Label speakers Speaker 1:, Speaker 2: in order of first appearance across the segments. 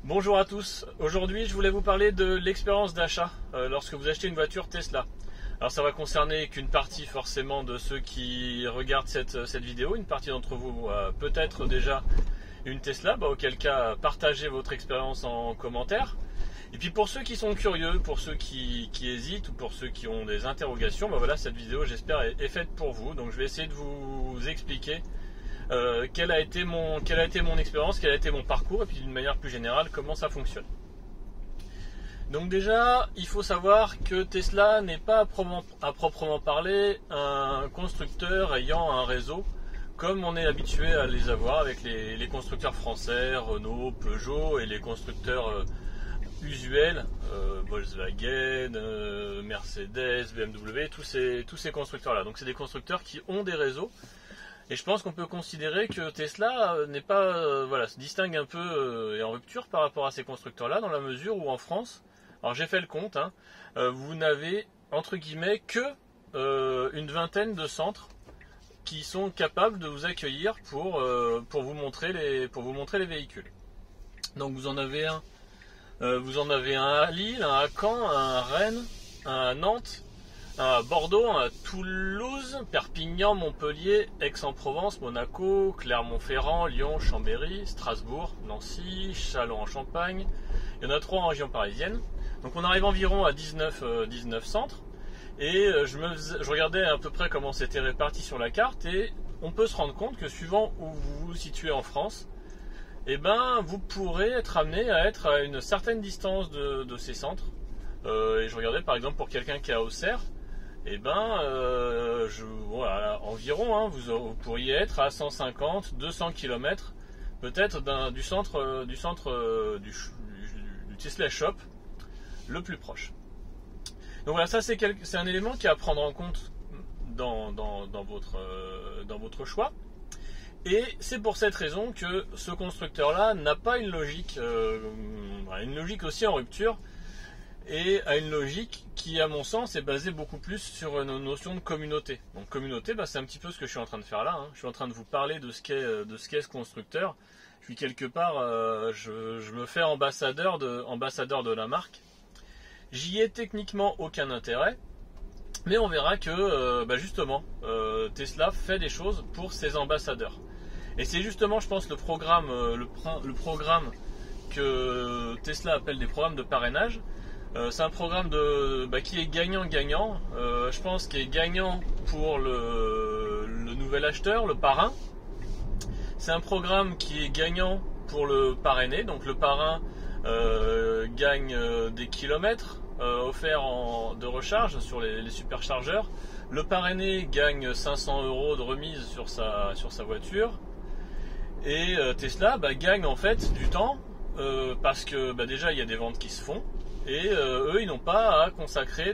Speaker 1: Bonjour à tous, aujourd'hui je voulais vous parler de l'expérience d'achat lorsque vous achetez une voiture Tesla. Alors ça va concerner qu'une partie forcément de ceux qui regardent cette vidéo, une partie d'entre vous a peut-être déjà une Tesla, auquel cas partagez votre expérience en commentaire. Et puis pour ceux qui sont curieux, pour ceux qui hésitent ou pour ceux qui ont des interrogations, voilà, cette vidéo j'espère est faite pour vous. Donc je vais essayer de vous expliquer quelle a été mon expérience, quel a été mon parcours et puis d'une manière plus générale comment ça fonctionne. Donc déjà il faut savoir que Tesla n'est pas à proprement parler un constructeur ayant un réseau comme on est habitué à les avoir avec les constructeurs français, Renault, Peugeot et les constructeurs usuels, Volkswagen, Mercedes, BMW, tous ces constructeurs là. Donc c'est des constructeurs qui ont des réseaux. Et je pense qu'on peut considérer que Tesla n'est pas, se distingue un peu et en rupture par rapport à ces constructeurs-là, dans la mesure où en France, alors j'ai fait le compte, vous n'avez entre guillemets que une vingtaine de centres qui sont capables de vous accueillir pour vous montrer les véhicules. Donc vous en avez un à Lille, un à Caen, un à Rennes, un à Nantes, à Bordeaux, à Toulouse, Perpignan, Montpellier, Aix-en-Provence, Monaco, Clermont-Ferrand, Lyon, Chambéry, Strasbourg, Nancy, Châlons-en-Champagne. Il y en a 3 en région parisienne. Donc on arrive environ à 19 centres. Et je regardais à peu près comment c'était réparti sur la carte et on peut se rendre compte que suivant où vous vous situez en France, vous pourrez être amené à être à une certaine distance de ces centres. Et je regardais par exemple pour quelqu'un qui est à Auxerre, environ, vous pourriez être à 150, 200 km peut-être du centre du Tesla Shop le plus proche. Donc voilà, ça c'est un élément qui est à prendre en compte dans votre choix. Et c'est pour cette raison que ce constructeur-là n'a pas une logique aussi en rupture, et à une logique qui, à mon sens, est basée beaucoup plus sur une notion de communauté. Donc communauté, c'est un petit peu ce que je suis en train de faire là. Je suis en train de vous parler de ce qu'est ce constructeur. Je suis quelque part, je me fais ambassadeur de la marque. J'y ai techniquement aucun intérêt, mais on verra que justement Tesla fait des choses pour ses ambassadeurs. Et c'est justement, je pense, le programme que Tesla appelle des programmes de parrainage. C'est un programme qui est gagnant-gagnant. Je pense qu'il est gagnant pour le nouvel acheteur, le parrain. C'est un programme qui est gagnant pour le parrainé. Donc le parrain gagne des kilomètres offerts de recharge sur les superchargeurs. Le parrainé gagne 500 € de remise sur sa voiture. Et Tesla gagne en fait du temps parce que déjà il y a des ventes qui se font. Et eux, ils n'ont pas à consacrer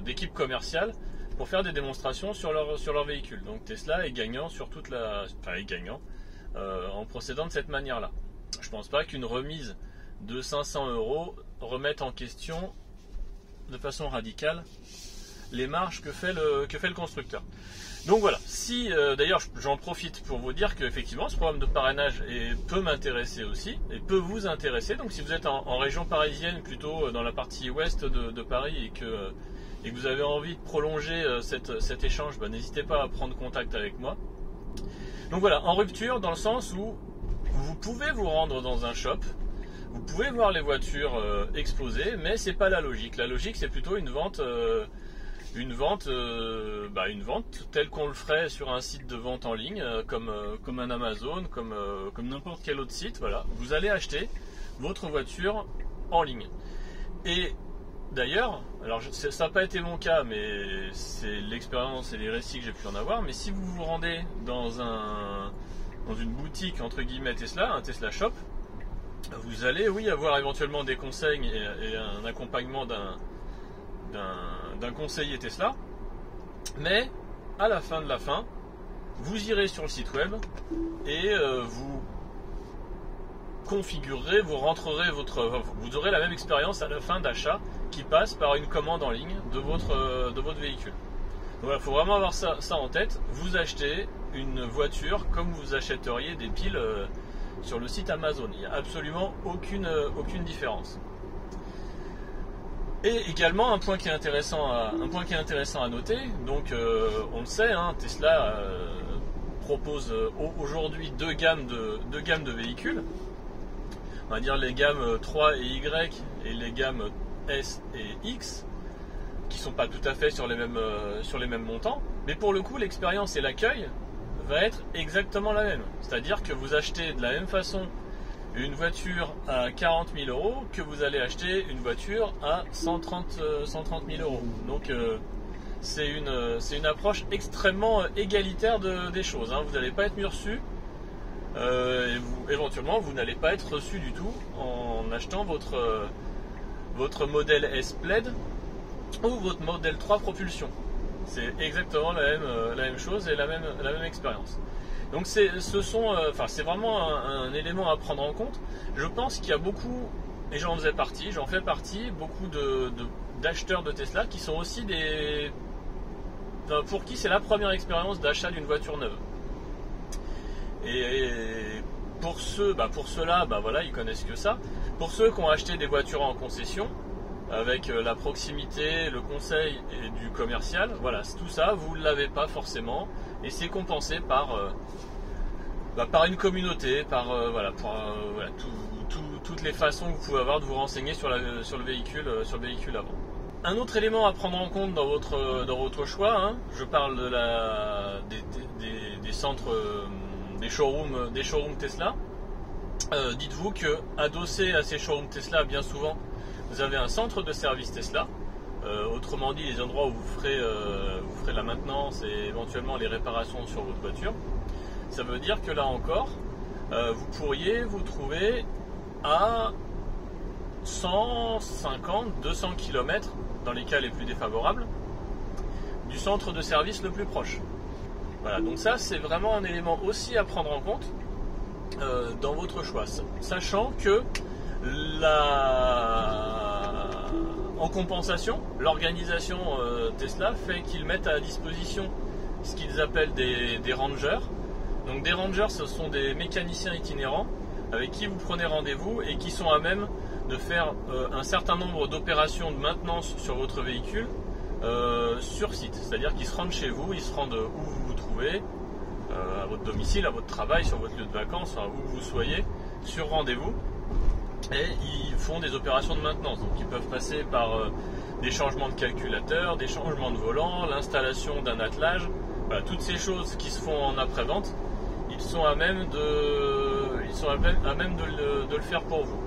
Speaker 1: d'équipe commerciale pour faire des démonstrations sur leur véhicule. Donc Tesla est gagnant sur en procédant de cette manière-là. Je ne pense pas qu'une remise de 500 € remette en question de façon radicale les marges que fait le constructeur. Donc voilà, d'ailleurs j'en profite pour vous dire qu'effectivement ce programme de parrainage peut m'intéresser aussi et peut vous intéresser. Donc si vous êtes en région parisienne, plutôt dans la partie ouest de Paris et que vous avez envie de prolonger cet échange, n'hésitez pas à prendre contact avec moi. Donc voilà, en rupture dans le sens où vous pouvez vous rendre dans un shop, vous pouvez voir les voitures exposées, mais c'est pas la logique. La logique c'est plutôt une vente telle qu'on le ferait sur un site de vente en ligne, comme un Amazon, comme n'importe quel autre site. Voilà, vous allez acheter votre voiture en ligne. Et d'ailleurs, alors ça n'a pas été mon cas, mais c'est l'expérience et les récits que j'ai pu en avoir. Mais si vous vous rendez dans une boutique entre guillemets Tesla, un Tesla Shop, vous allez avoir éventuellement des conseils et un accompagnement d'un conseiller Tesla, mais à la fin de la fin, vous irez sur le site web et vous configurerez, vous aurez la même expérience à la fin d'achat qui passe par une commande en ligne de votre véhicule. Donc voilà, il faut vraiment avoir ça en tête. Vous achetez une voiture comme vous achèteriez des piles sur le site Amazon. Il n'y a absolument aucune différence. Et également un point qui est intéressant à noter, donc on le sait, hein, Tesla propose aujourd'hui deux gammes de véhicules. On va dire les gammes 3 et Y et les gammes S et X, qui ne sont pas tout à fait sur les mêmes montants, mais pour le coup l'expérience et l'accueil va être exactement la même. C'est-à-dire que vous achetez de la même façon une voiture à 40 000 euros que vous allez acheter une voiture à 130 000 euros. Donc c'est une approche extrêmement égalitaire des choses, hein. Vous n'allez pas être mûr-su, et éventuellement vous n'allez pas être reçu du tout en achetant votre modèle S Plaid ou votre modèle 3 Propulsion. C'est exactement la même chose et la même expérience. Donc c'est vraiment un élément à prendre en compte. Je pense qu'il y a beaucoup, et j'en fais partie, beaucoup d'acheteurs de Tesla qui sont aussi pour qui c'est la première expérience d'achat d'une voiture neuve. Et pour ceux-là, voilà, ils connaissent que ça. Pour ceux qui ont acheté des voitures en concession, avec la proximité, le conseil et du commercial, voilà, tout ça, vous ne l'avez pas forcément, et c'est compensé par une communauté, toutes les façons que vous pouvez avoir de vous renseigner sur le véhicule avant. Un autre élément à prendre en compte dans votre choix, hein, je parle des centres, des showrooms Tesla. Dites-vous que adossé à ces showrooms Tesla, bien souvent, vous avez un centre de service Tesla. Autrement dit, les endroits où vous ferez la maintenance et éventuellement les réparations sur votre voiture. Ça veut dire que là encore, vous pourriez vous trouver à 150-200 km, dans les cas les plus défavorables, du centre de service le plus proche. Voilà, donc ça c'est vraiment un élément aussi à prendre en compte dans votre choix, sachant que en compensation, l'organisation Tesla fait qu'ils mettent à disposition ce qu'ils appellent des rangers. Donc des rangers, ce sont des mécaniciens itinérants avec qui vous prenez rendez-vous et qui sont à même de faire un certain nombre d'opérations de maintenance sur votre véhicule sur site. C'est-à-dire qu'ils se rendent chez vous, ils se rendent où vous vous trouvez, à votre domicile, à votre travail, sur votre lieu de vacances, enfin, où vous soyez, sur rendez-vous. Et ils font des opérations de maintenance. Donc ils peuvent passer par des changements de calculateur, des changements de volant, l'installation d'un attelage, voilà, toutes ces choses qui se font en après-vente. Ils sont à même de le faire pour vous.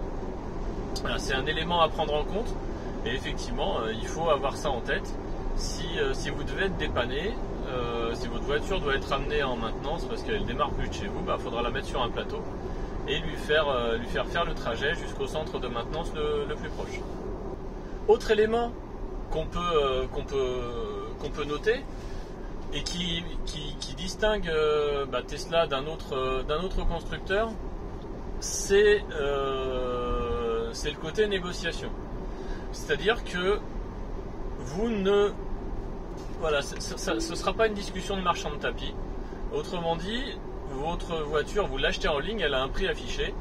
Speaker 1: Voilà, c'est un élément à prendre en compte et effectivement il faut avoir ça en tête. Si vous devez être dépanné, si votre voiture doit être amenée en maintenance parce qu'elle démarre plus de chez vous, il faudra la mettre sur un plateau et lui faire faire le trajet jusqu'au centre de maintenance le plus proche. Autre élément qu'on peut noter et qui distingue Tesla d'un autre constructeur, c'est le côté négociation. C'est-à-dire que ce ne sera pas une discussion de marchand de tapis. Autrement dit, votre voiture, vous l'achetez en ligne, elle a un prix affiché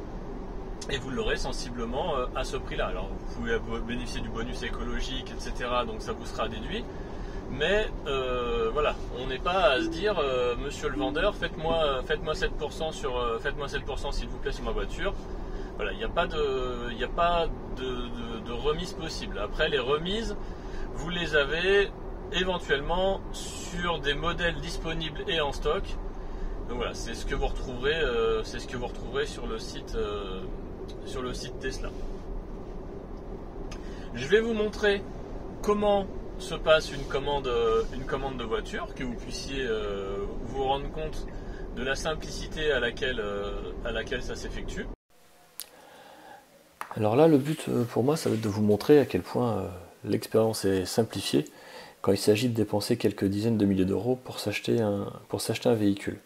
Speaker 1: et vous l'aurez sensiblement à ce prix-là. Alors vous pouvez bénéficier du bonus écologique, etc. Donc ça vous sera déduit. Mais voilà, on n'est pas à se dire monsieur le vendeur, faites-moi 7% s'il vous plaît sur ma voiture. Voilà, il n'y a pas de remise possible. Après, les remises, vous les avez éventuellement sur des modèles disponibles et en stock. Donc voilà, c'est ce que vous retrouverez, sur le site Tesla. Je vais vous montrer comment se passe une commande de voiture, que vous puissiez vous rendre compte de la simplicité à laquelle ça s'effectue.
Speaker 2: Alors là, le but pour moi, ça va être de vous montrer à quel point l'expérience est simplifiée quand il s'agit de dépenser quelques dizaines de milliers d'euros pour s'acheter un véhicule.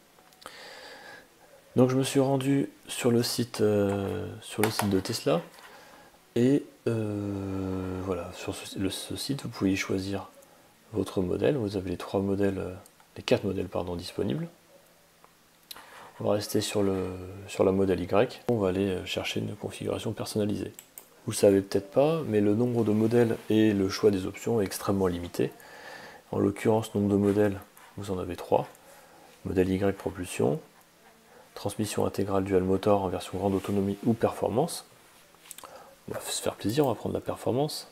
Speaker 2: Donc je me suis rendu sur le site de Tesla et voilà, sur ce site vous pouvez y choisir votre modèle. Vous avez les 4 modèles disponibles. On va rester sur la modèle Y. On va aller chercher une configuration personnalisée. Vous ne savez peut-être pas, mais le nombre de modèles et le choix des options est extrêmement limité. En l'occurrence, nombre de modèles, vous en avez 3. Modèle Y propulsion, transmission intégrale dual motor en version grande autonomie ou performance. On va se faire plaisir, on va prendre la performance.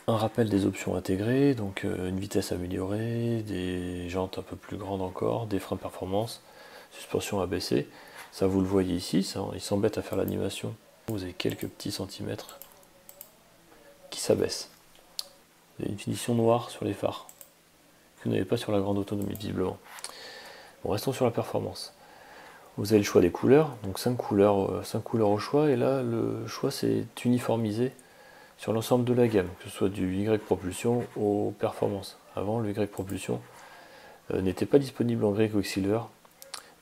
Speaker 2: Un rappel des options intégrées, donc une vitesse améliorée, des jantes un peu plus grandes encore, des freins performance, suspension abaissée. Ça vous le voyez ici, ça, il s'embête à faire l'animation. Vous avez quelques petits centimètres qui s'abaissent. Vous avez une finition noire sur les phares, que vous n'avez pas sur la grande autonomie visiblement. Bon, restons sur la performance. Vous avez le choix des couleurs, donc 5 couleurs au choix, et là le choix c'est uniformisé sur l'ensemble de la gamme, que ce soit du Y propulsion aux performances. Avant, le Y propulsion n'était pas disponible en grey Quicksilver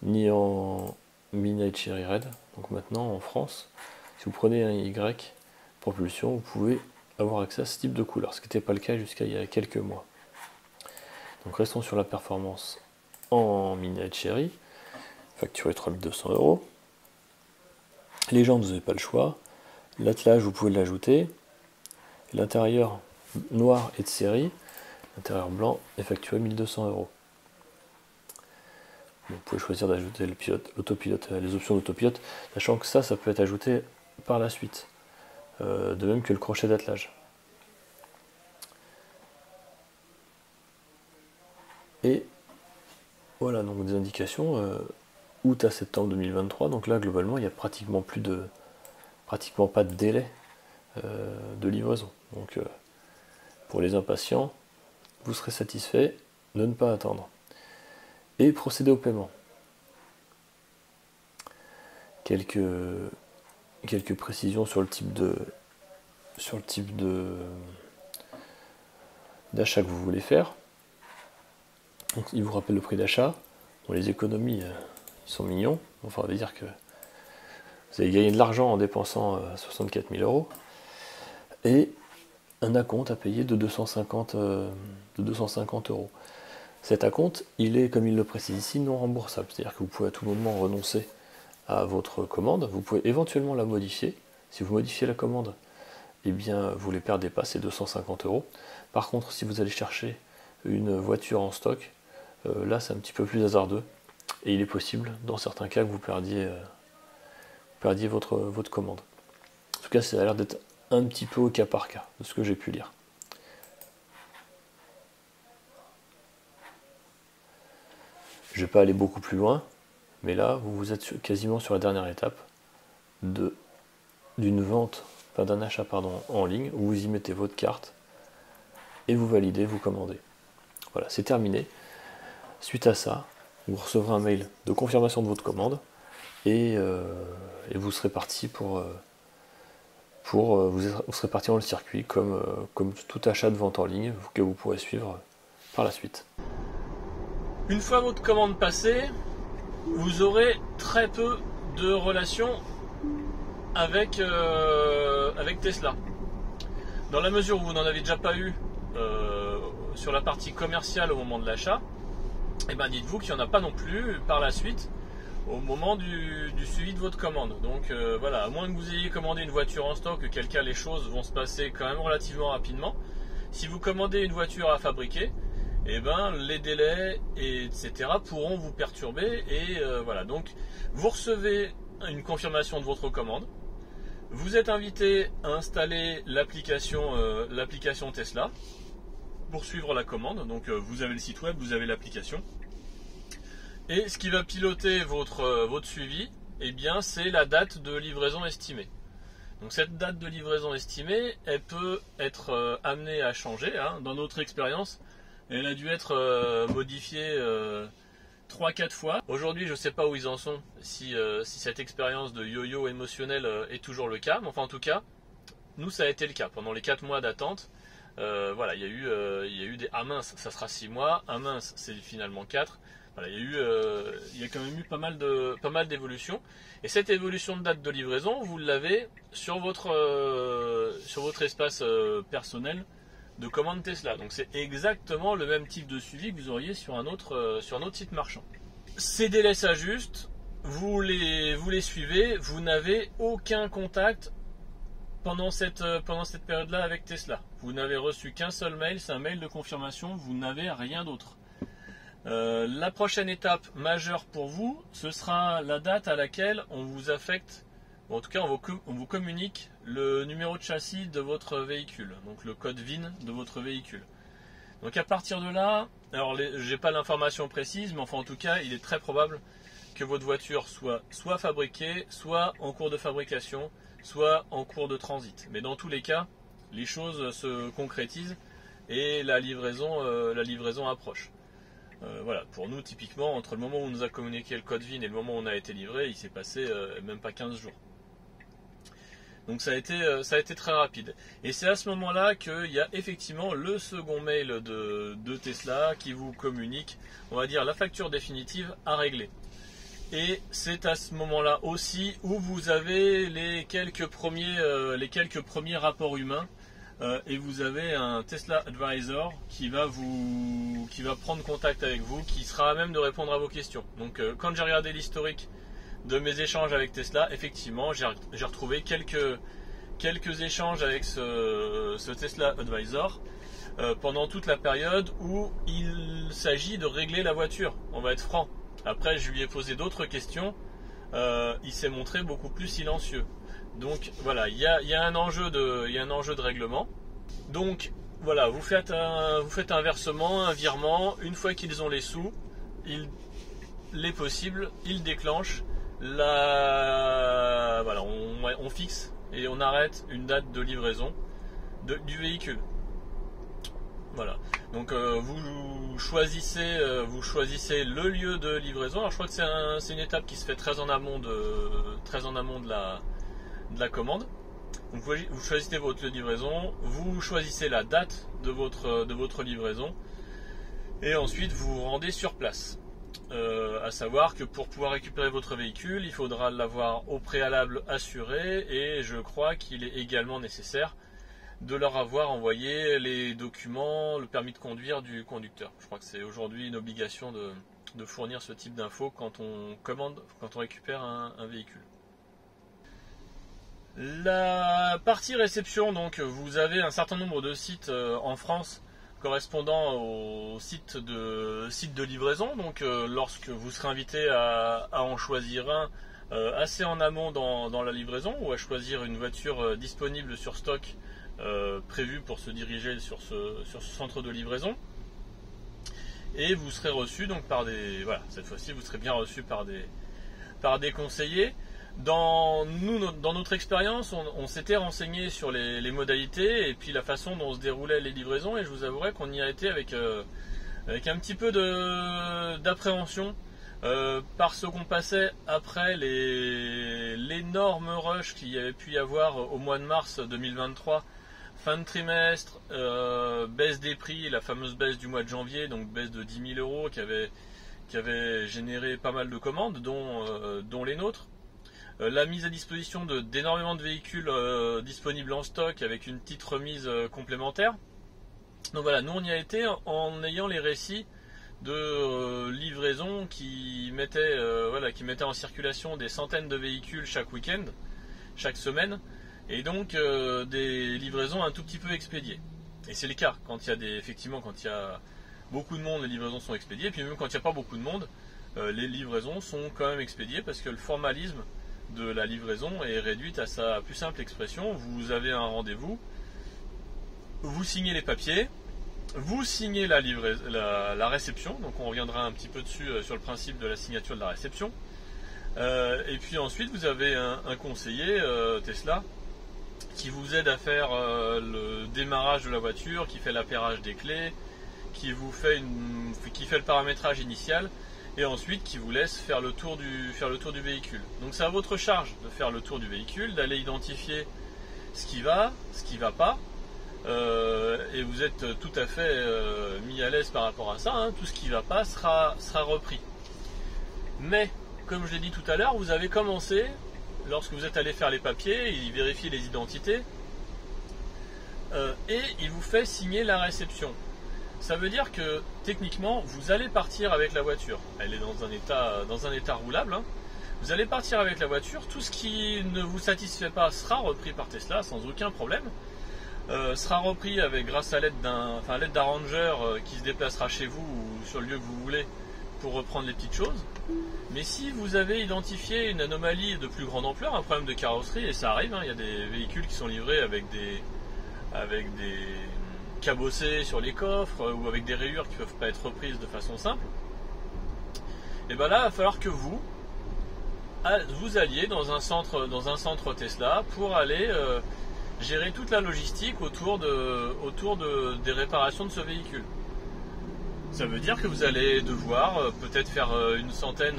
Speaker 2: ni en Midnight Cherry Red. Donc maintenant, en France, si vous prenez un Y propulsion, vous pouvez avoir accès à ce type de couleur, ce qui n'était pas le cas jusqu'à il y a quelques mois. Donc restons sur la performance en Midnight Cherry, facturé 3200 €. Les jantes, vous n'avez pas le choix. L'attelage, vous pouvez l'ajouter. L'intérieur noir est de série, l'intérieur blanc est facturé 1200 €. Vous pouvez choisir d'ajouter le pilote, l'autopilote, les options d'autopilote, sachant que ça peut être ajouté par la suite, de même que le crochet d'attelage. Et voilà donc des indications août à septembre 2023. Donc là globalement il n'y a pratiquement pas de délai de livraison. Donc pour les impatients, vous serez satisfait de ne pas attendre. Et procéder au paiement. Quelques précisions sur le type d'achat que vous voulez faire. Donc, il vous rappelle le prix d'achat. Bon, les économies, ils sont mignons. Enfin, on va dire que vous avez gagné de l'argent en dépensant 64 000 €. Et un acompte à payer de 250 €. Cet acompte, il est, comme il le précise ici, non remboursable. C'est-à-dire que vous pouvez à tout moment renoncer à votre commande. Vous pouvez éventuellement la modifier. Si vous modifiez la commande, eh bien, vous ne les perdez pas, ces 250 €. Par contre, si vous allez chercher une voiture en stock, là, c'est un petit peu plus hasardeux. Et il est possible, dans certains cas, que vous perdiez votre commande. En tout cas, ça a l'air d'être un petit peu au cas par cas, de ce que j'ai pu lire. Je ne vais pas aller beaucoup plus loin, mais là, vous êtes quasiment sur la dernière étape d'une vente, enfin d'un achat en ligne, où vous y mettez votre carte et vous validez, vous commandez. Voilà, c'est terminé. Suite à ça, vous recevrez un mail de confirmation de votre commande et vous serez parti vous serez parti dans le circuit comme tout achat de vente en ligne que vous pourrez suivre par la suite.
Speaker 1: Une fois votre commande passée, vous aurez très peu de relations avec Tesla. Dans la mesure où vous n'en avez déjà pas eu sur la partie commerciale au moment de l'achat, et ben dites-vous qu'il n'y en a pas non plus par la suite au moment du suivi de votre commande. Donc voilà, à moins que vous ayez commandé une voiture en stock, auquel cas les choses vont se passer quand même relativement rapidement. Si vous commandez une voiture à fabriquer, et ben les délais etc. pourront vous perturber et voilà. Donc vous recevez une confirmation de votre commande. Vous êtes invité à installer l'application Tesla pour suivre la commande. Donc vous avez le site web, vous avez l'application. Et ce qui va piloter votre suivi, eh bien, c'est la date de livraison estimée. Donc cette date de livraison estimée, elle peut être amenée à changer. Dans notre expérience, elle a dû être modifiée 3-4 fois. Aujourd'hui, je ne sais pas où ils en sont, si cette expérience de yo-yo émotionnel est toujours le cas. Mais enfin, en tout cas, nous, ça a été le cas. Pendant les 4 mois d'attente, voilà, il y a eu des « ah mince, ça sera 6 mois »,« ah mince, c'est finalement 4 ». Voilà, il y a quand même eu pas mal d'évolutions. Et cette évolution de date de livraison, vous l'avez sur votre espace personnel de commande Tesla. Donc c'est exactement le même type de suivi que vous auriez sur un autre site marchand. Ces délais s'ajustent, vous les suivez, vous n'avez aucun contact pendant cette période-là avec Tesla. Vous n'avez reçu qu'un seul mail, c'est un mail de confirmation, vous n'avez rien d'autre. La prochaine étape majeure pour vous, ce sera la date à laquelle on vous affecte, ou en tout cas on vous communique le numéro de châssis de votre véhicule, donc le code VIN de votre véhicule. Donc à partir de là, alors j'ai pas l'information précise, mais enfin en tout cas il est très probable que votre voiture soit fabriquée, soit en cours de fabrication, soit en cours de transit. Mais dans tous les cas, les choses se concrétisent et la livraison approche. Voilà, pour nous typiquement, entre le moment où on nous a communiqué le code VIN et le moment où on a été livré, il s'est passé même pas 15 jours. Donc ça a été très rapide. Et c'est à ce moment-là qu'il y a effectivement le second mail de Tesla qui vous communique, on va dire, la facture définitive à régler. Et c'est à ce moment-là aussi où vous avez les quelques premiers rapports humains. Et vous avez un Tesla Advisor qui va prendre contact avec vous, qui sera à même de répondre à vos questions. Donc quand j'ai regardé l'historique de mes échanges avec Tesla, effectivement j'ai retrouvé quelques échanges avec ce Tesla Advisor pendant toute la période où il s'agit de régler la voiture. On va être franc. Après je lui ai posé d'autres questions, il s'est montré beaucoup plus silencieux. Donc voilà, il y a un enjeu de règlement. Donc voilà, vous faites un versement, un virement. Une fois qu'ils ont les sous, les possibles, ils déclenchent voilà, on fixe et on arrête une date de livraison du véhicule. Voilà. Donc vous choisissez le lieu de livraison. Alors je crois que c'est une étape qui se fait très en amont de la commande. Donc vous choisissez votre lieu de livraison, vous choisissez la date de votre livraison et ensuite vous vous rendez sur place. À savoir que pour pouvoir récupérer votre véhicule, il faudra l'avoir au préalable assuré et je crois qu'il est également nécessaire de leur avoir envoyé les documents, le permis de conduire du conducteur. Je crois que c'est aujourd'hui une obligation de fournir ce type d'infos quand on récupère un véhicule. La partie réception, donc vous avez un certain nombre de sites en France correspondant aux sites de livraison. Donc lorsque vous serez invité à en choisir un assez en amont dans la livraison ou à choisir une voiture disponible sur stock prévue pour se diriger sur ce centre de livraison, et vous serez reçu donc cette fois-ci vous serez bien reçu par des conseillers. Dans notre expérience, on s'était renseigné sur les modalités et puis la façon dont se déroulaient les livraisons, et je vous avouerai qu'on y a été avec un petit peu d'appréhension parce qu'on passait après l'énorme rush qu'il y avait pu y avoir au mois de mars 2023, fin de trimestre, baisse des prix, la fameuse baisse du mois de janvier, donc baisse de 10 000 € qui avait généré pas mal de commandes, dont les nôtres. La mise à disposition d'énormément de véhicules disponibles en stock avec une petite remise complémentaire. Donc voilà, nous on y a été en ayant les récits de livraison qui mettaient en circulation des centaines de véhicules chaque week-end, chaque semaine, et donc des livraisons un tout petit peu expédiées. Et c'est le cas, quand il y a beaucoup de monde, les livraisons sont expédiées, et puis même quand il n'y a pas beaucoup de monde, les livraisons sont quand même expédiées parce que le formalisme de la livraison est réduite à sa plus simple expression. Vous avez un rendez-vous, vous signez les papiers, vous signez la réception, donc on reviendra un petit peu dessus sur le principe de la signature de la réception, et puis ensuite vous avez un conseiller Tesla qui vous aide à faire le démarrage de la voiture, qui fait l'appairage des clés, qui fait le paramétrage initial, et ensuite qui vous laisse faire le tour du véhicule. Donc c'est à votre charge de faire le tour du véhicule, d'aller identifier ce qui va pas, et vous êtes tout à fait mis à l'aise par rapport à ça, hein. Tout ce qui va pas sera repris. Mais, comme je l'ai dit tout à l'heure, vous avez commencé, lorsque vous êtes allé faire les papiers, il vérifie les identités, et il vous fait signer la réception. Ça veut dire que techniquement, vous allez partir avec la voiture. Elle est dans un état roulable. Hein. Vous allez partir avec la voiture. Tout ce qui ne vous satisfait pas sera repris par Tesla sans aucun problème. Sera repris grâce à l'aide d'un ranger qui se déplacera chez vous ou sur le lieu que vous voulez pour reprendre les petites choses. Mais si vous avez identifié une anomalie de plus grande ampleur, un problème de carrosserie, et ça arrive, hein, il y a des véhicules qui sont livrés avec des cabossés sur les coffres ou avec des rayures qui ne peuvent pas être reprises de façon simple, et bien là il va falloir que vous alliez dans un centre Tesla pour aller gérer toute la logistique autour des réparations de ce véhicule. Ça veut dire que vous allez devoir peut-être faire une centaine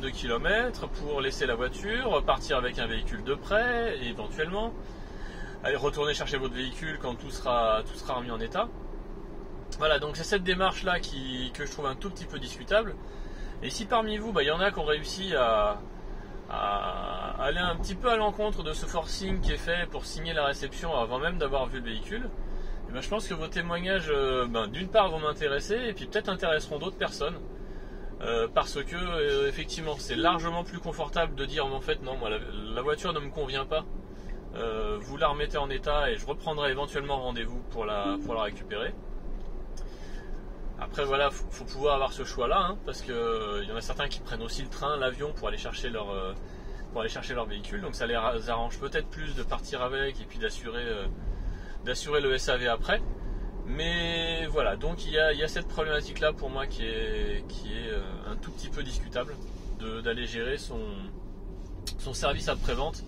Speaker 1: de kilomètres pour laisser la voiture, partir avec un véhicule de prêt, et éventuellement aller retourner chercher votre véhicule quand tout sera remis en état. Voilà, donc c'est cette démarche là que je trouve un tout petit peu discutable. Et si parmi vous, il y en a qui ont réussi à aller un petit peu à l'encontre de ce forcing qui est fait pour signer la réception avant même d'avoir vu le véhicule, et je pense que vos témoignages d'une part vont m'intéresser et puis peut-être intéresseront d'autres personnes, parce que effectivement c'est largement plus confortable de dire en fait non, moi la voiture ne me convient pas, vous la remettez en état et je reprendrai éventuellement rendez-vous pour la récupérer. Après voilà, faut pouvoir avoir ce choix là, hein, parce que y en a certains qui prennent aussi le train, l'avion pour aller chercher leur véhicule, donc ça les arrange peut-être plus de partir avec et puis d'assurer le SAV après. Mais voilà, donc il y a cette problématique là pour moi qui est un tout petit peu discutable, d'aller gérer son service après-vente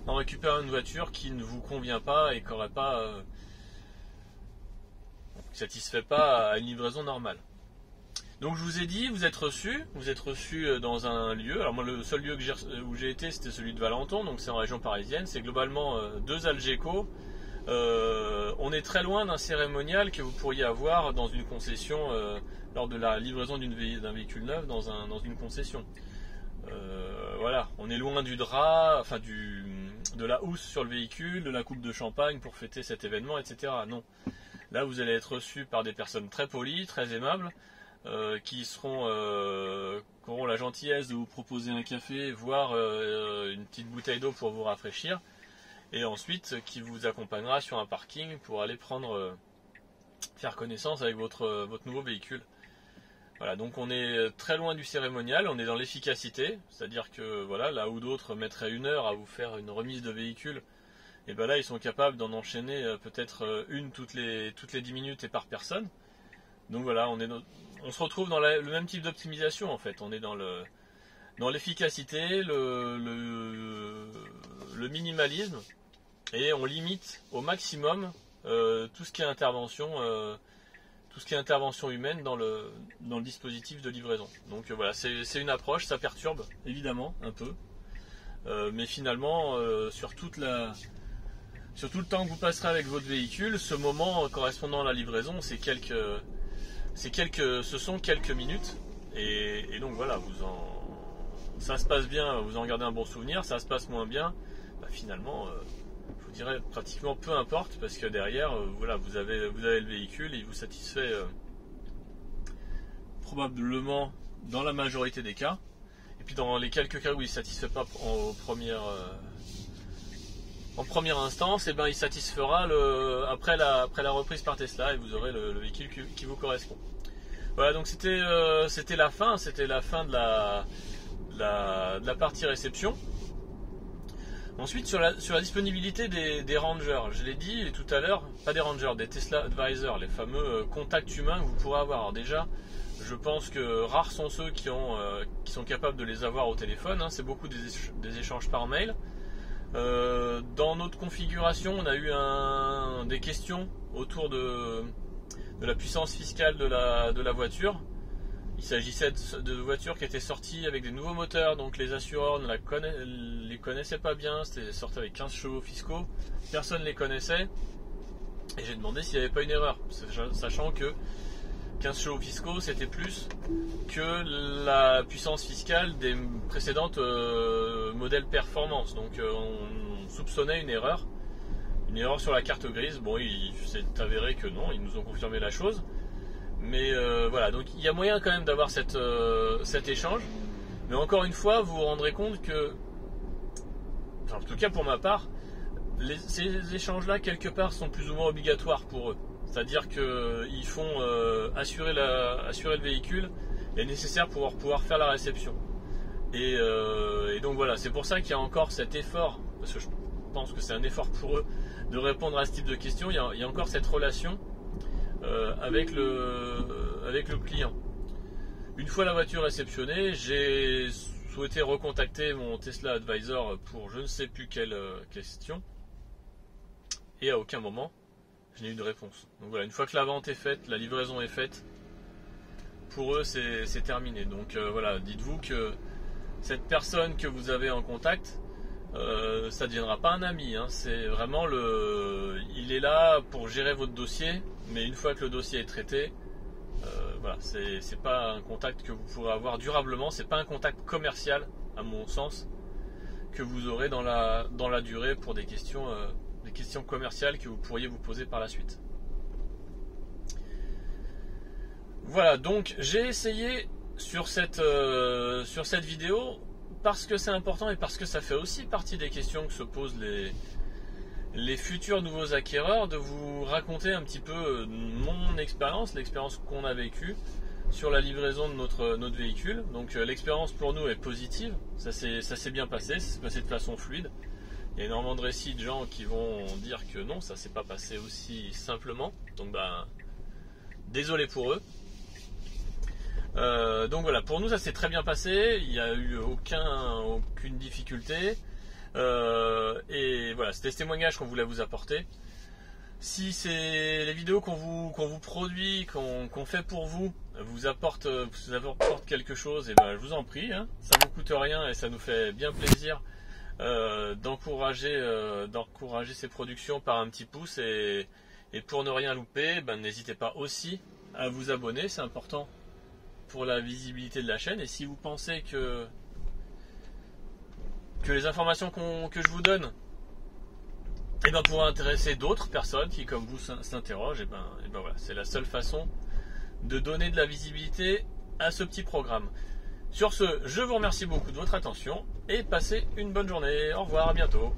Speaker 1: en récupérant une voiture qui ne vous convient pas et qui n'aurait pas satisfait pas à une livraison normale. Donc je vous ai dit, vous êtes reçu dans un lieu. Alors moi le seul lieu où j'ai été c'était celui de Valenton, donc c'est en région parisienne, c'est globalement 2 Algeco. On est très loin d'un cérémonial que vous pourriez avoir dans une concession lors de la livraison d'un véhicule neuf dans une concession. Voilà, on est loin du drap, de la housse sur le véhicule, de la coupe de champagne pour fêter cet événement, etc. Non. Là, vous allez être reçu par des personnes très polies, très aimables, qui auront la gentillesse de vous proposer un café, voire une petite bouteille d'eau pour vous rafraîchir, et ensuite qui vous accompagnera sur un parking pour aller faire connaissance avec votre nouveau véhicule. Voilà, donc on est très loin du cérémonial, on est dans l'efficacité, c'est-à-dire que voilà, là où d'autres mettraient 1 heure à vous faire une remise de véhicule, et bien là ils sont capables d'en enchaîner peut-être une toutes les 10 minutes et par personne. Donc voilà, on se retrouve dans le même type d'optimisation en fait, on est dans l'efficacité, le minimalisme, et on limite au maximum tout ce qui est intervention humaine dans le dispositif de livraison. Donc voilà, c'est une approche, ça perturbe évidemment un peu, mais finalement sur tout le temps que vous passerez avec votre véhicule, ce moment correspondant à la livraison, ce sont quelques minutes, et donc voilà, ça se passe bien, vous en gardez un bon souvenir. Ça se passe moins bien, finalement je vous dirais pratiquement peu importe, parce que derrière voilà, vous avez le véhicule et il vous satisfait probablement dans la majorité des cas, et puis dans les quelques cas où il ne satisfait pas en première instance, il satisfera après la reprise par Tesla, et vous aurez le véhicule qui vous correspond. Voilà, donc c'était la fin de la partie réception. Ensuite, sur la disponibilité des rangers, je l'ai dit tout à l'heure, pas des rangers, des Tesla Advisor, les fameux contacts humains que vous pourrez avoir. Alors déjà, je pense que rares sont ceux qui sont capables de les avoir au téléphone, hein. C'est beaucoup des échanges par mail. Dans notre configuration, on a eu des questions autour de la puissance fiscale de la voiture. Il s'agissait de voitures qui étaient sorties avec des nouveaux moteurs, donc les assureurs ne les connaissaient pas bien. C'était sorti avec 15 chevaux fiscaux, personne ne les connaissait, et j'ai demandé s'il n'y avait pas une erreur, sachant que 15 chevaux fiscaux c'était plus que la puissance fiscale des précédentes modèles performance. Donc on soupçonnait une erreur sur la carte grise. Bon, il s'est avéré que non, ils nous ont confirmé la chose. Mais voilà, donc il y a moyen quand même d'avoir cet échange. Mais encore une fois, vous vous rendrez compte que, enfin, en tout cas pour ma part, ces échanges-là, quelque part, sont plus ou moins obligatoires pour eux. C'est-à-dire qu'ils font assurer le véhicule est nécessaire pour pouvoir faire la réception. Et donc voilà, c'est pour ça qu'il y a encore cet effort, parce que je pense que c'est un effort pour eux de répondre à ce type de questions. Il y a encore cette relation avec le client. Une fois la voiture réceptionnée, j'ai souhaité recontacter mon Tesla Advisor pour je ne sais plus quelle question, et à aucun moment je n'ai eu de réponse. Donc voilà, une fois que la vente est faite, la livraison est faite, pour eux c'est terminé. Donc voilà, dites-vous que cette personne que vous avez en contact, ça ne deviendra pas un ami, hein. C'est vraiment il est là pour gérer votre dossier, mais une fois que le dossier est traité, voilà, c'est pas un contact que vous pourrez avoir durablement, c'est pas un contact commercial à mon sens que vous aurez dans la durée pour des questions commerciales que vous pourriez vous poser par la suite. Voilà, donc j'ai essayé sur cette vidéo, parce que c'est important et parce que ça fait aussi partie des questions que se posent les futurs nouveaux acquéreurs, de vous raconter un petit peu mon expérience, l'expérience qu'on a vécue sur la livraison de notre véhicule. Donc l'expérience pour nous est positive, ça s'est bien passé, ça s'est passé de façon fluide. Il y a énormément de récits de gens qui vont dire que non, ça s'est pas passé aussi simplement, donc désolé pour eux. Donc voilà, pour nous ça s'est très bien passé, il n'y a eu aucune difficulté, et voilà, c'était ce témoignage qu'on voulait vous apporter. Si c'est les vidéos qu'on vous produit, qu'on fait pour vous, vous apporte quelque chose, et je vous en prie, hein, ça vous coûte rien et ça nous fait bien plaisir d'encourager ces productions par un petit pouce, et pour ne rien louper, n'hésitez pas aussi à vous abonner, c'est important pour la visibilité de la chaîne. Et si vous pensez que les informations que je vous donne pourraient intéresser d'autres personnes qui comme vous s'interrogent, voilà, c'est la seule façon de donner de la visibilité à ce petit programme. Sur ce, je vous remercie beaucoup de votre attention et passez une bonne journée. Au revoir, à bientôt.